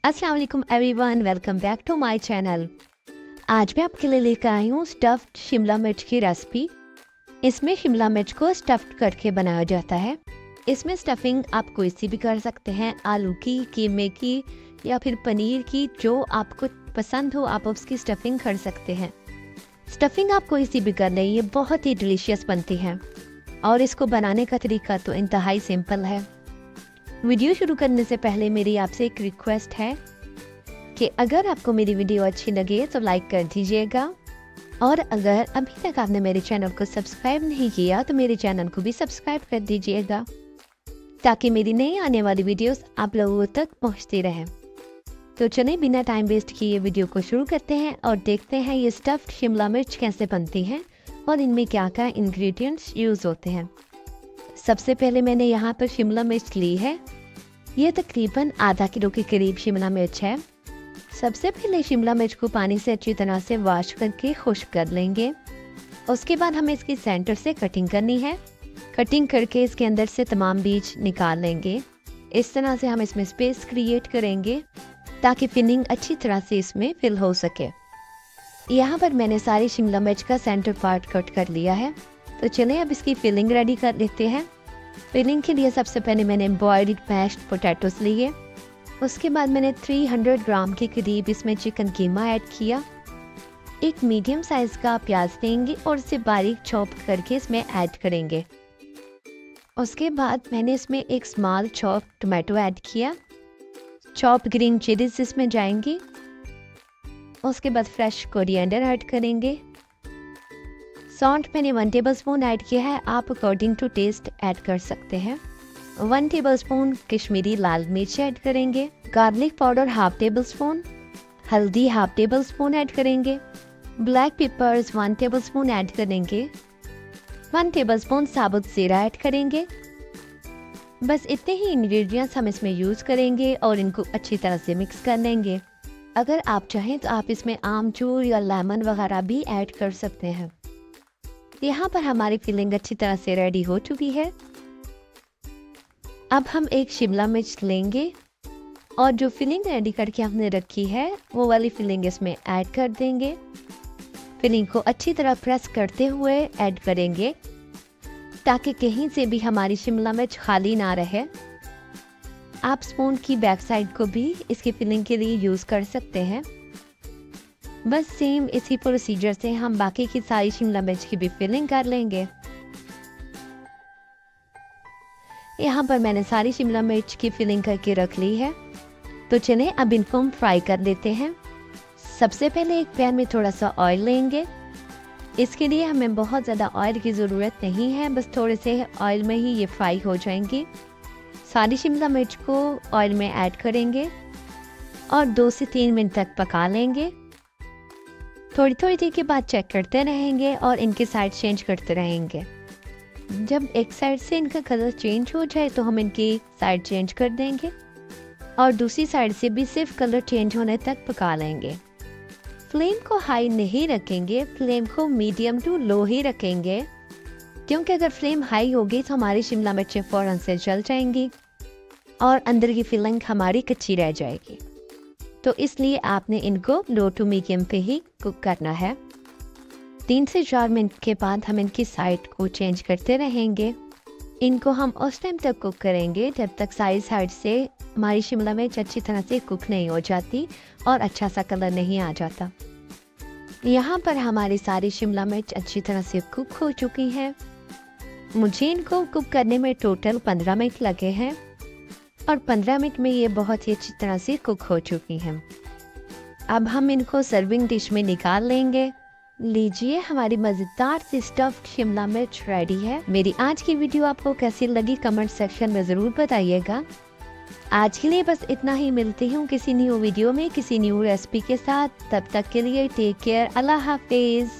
अस्सलाम वालेकुम everyone, welcome back to my channel. आज मैं आपके लिए लेकर आई हूँ स्टफ्ड शिमला मिर्च की रेसिपी। इसमें शिमला मिर्च को स्टफ्ड करके बनाया जाता है। इसमें स्टफिंग आप कोई सी भी कर सकते हैं, आलू की, कीमे की या फिर पनीर की, जो आपको पसंद हो आप उसकी स्टफिंग कर सकते हैं। स्टफिंग आप कोई सी भी कर लें, ये बहुत ही डिलीशियस बनती है और इसको बनाने का तरीका तो इंतहाई सिंपल है। वीडियो शुरू करने से पहले मेरी आपसे एक रिक्वेस्ट है कि अगर आपको मेरी वीडियो अच्छी लगे तो लाइक कर दीजिएगा, और अगर अभी तक आपने मेरे चैनल को सब्सक्राइब नहीं किया तो मेरे चैनल को भी सब्सक्राइब कर दीजिएगा, ताकि मेरी नई आने वाली वीडियोस आप लोगों तक पहुंचती रहें। तो चलें बिना टाइम वेस्ट किए वीडियो को शुरू करते हैं और देखते हैं ये स्टफ्ड शिमला मिर्च कैसे बनती हैं और इनमें क्या क्या इंग्रेडिएंट्स यूज़ होते हैं। सबसे पहले मैंने यहाँ पर शिमला मिर्च ली है। ये तकरीबन आधा किलो के करीब शिमला मिर्च है। सबसे पहले शिमला मिर्च को पानी से अच्छी तरह से वॉश करके खुश्क कर लेंगे। उसके बाद हमें इसकी सेंटर से कटिंग करनी है। कटिंग करके इसके अंदर से तमाम बीज निकाल लेंगे। इस तरह से हम इसमें स्पेस क्रिएट करेंगे ताकि फिलिंग अच्छी तरह से इसमें फिल हो सके। यहाँ पर मैंने सारी शिमला मिर्च का सेंटर पार्ट कट कर लिया है। तो चलें अब इसकी फिलिंग रेडी कर लेते हैं। फिलिंग के लिए सबसे पहले मैंने बॉइल्ड मैश्ड पोटैटोस लिए। उसके बाद मैंने 300 ग्राम के करीब इसमें चिकन कीमा ऐड किया। एक मीडियम साइज का प्याज लेंगे और इसे बारीक चॉप करके इसमें ऐड करेंगे। उसके बाद मैंने इसमें एक स्मॉल चॉप टोमेटो ऐड किया। चॉप ग्रीन चिलीज इसमें जाएंगी। उसके बाद फ्रेश कोरिएंडर ऐड करेंगे। सॉल्ट मैंने 1 टेबलस्पून ऐड किया है, आप अकॉर्डिंग टू टेस्ट ऐड कर सकते हैं। 1 टेबलस्पून कश्मीरी लाल मिर्च ऐड करेंगे। गार्लिक पाउडर हाफ टेबलस्पून, हल्दी हाफ टेबलस्पून ऐड करेंगे। ब्लैक पेपर्स 1 टेबलस्पून ऐड करेंगे। 1 टेबलस्पून साबुत जीरा ऐड करेंगे। बस इतने ही इंग्रेडिएंट्स हम इसमें यूज़ करेंगे और इनको अच्छी तरह से मिक्स कर लेंगे। अगर आप चाहें तो आप इसमें आमचूर या लेमन वगैरह भी ऐड कर सकते हैं। यहाँ पर हमारी फिलिंग अच्छी तरह से रेडी हो चुकी है। अब हम एक शिमला मिर्च लेंगे और जो फिलिंग रेडी करके हमने रखी है वो वाली फिलिंग इसमें ऐड कर देंगे। फिलिंग को अच्छी तरह प्रेस करते हुए ऐड करेंगे ताकि कहीं से भी हमारी शिमला मिर्च खाली ना रहे। आप स्पून की बैक साइड को भी इसकी फिलिंग के लिए यूज़ कर सकते हैं। बस सेम इसी प्रोसीजर से हम बाकी की सारी शिमला मिर्च की भी फिलिंग कर लेंगे। यहाँ पर मैंने सारी शिमला मिर्च की फिलिंग करके रख ली है। तो चलें अब इनको हम फ्राई कर लेते हैं। सबसे पहले एक पैन में थोड़ा सा ऑयल लेंगे। इसके लिए हमें बहुत ज़्यादा ऑयल की ज़रूरत नहीं है, बस थोड़े से ऑयल में ही ये फ्राई हो जाएंगी। सारी शिमला मिर्च को ऑयल में ऐड करेंगे और 2 से 3 मिनट तक पका लेंगे। थोड़ी थोड़ी देर के बाद चेक करते रहेंगे और इनकी साइड चेंज करते रहेंगे। जब एक साइड से इनका कलर चेंज हो जाए तो हम इनकी साइड चेंज कर देंगे और दूसरी साइड से भी सिर्फ कलर चेंज होने तक पका लेंगे। फ्लेम को हाई नहीं रखेंगे, फ्लेम को मीडियम टू लो ही रखेंगे, क्योंकि अगर फ्लेम हाई होगी तो हमारी शिमला मिर्चें फ़ौरन से जल जाएंगी और अंदर की फिलिंग हमारी कच्ची रह जाएगी। तो इसलिए आपने इनको लो टू मीडियम पे ही कुक करना है। 3 से 4 मिनट के बाद हम इनकी साइड को चेंज करते रहेंगे। इनको हम उस टाइम तक कुक करेंगे जब तक सारी साइड से हमारी शिमला मिर्च अच्छी तरह से कुक नहीं हो जाती और अच्छा सा कलर नहीं आ जाता। यहाँ पर हमारी सारी शिमला मिर्च अच्छी तरह से कुक हो चुकी है। मुझे इनको कुक करने में टोटल 15 मिनट लगे हैं और 15 मिनट में ये बहुत ही अच्छी तरह से कुक हो चुकी हैं। अब हम इनको सर्विंग डिश में निकाल लेंगे। लीजिए, हमारी मज़ेदार सी स्टफ्ड शिमला मिर्च रेडी है। मेरी आज की वीडियो आपको कैसी लगी कमेंट सेक्शन में ज़रूर बताइएगा। आज के लिए बस इतना ही। मिलती हूँ किसी न्यू वीडियो में किसी न्यू रेसिपी के साथ। तब तक के लिए टेक केयर। अल्लाह हाफिज़।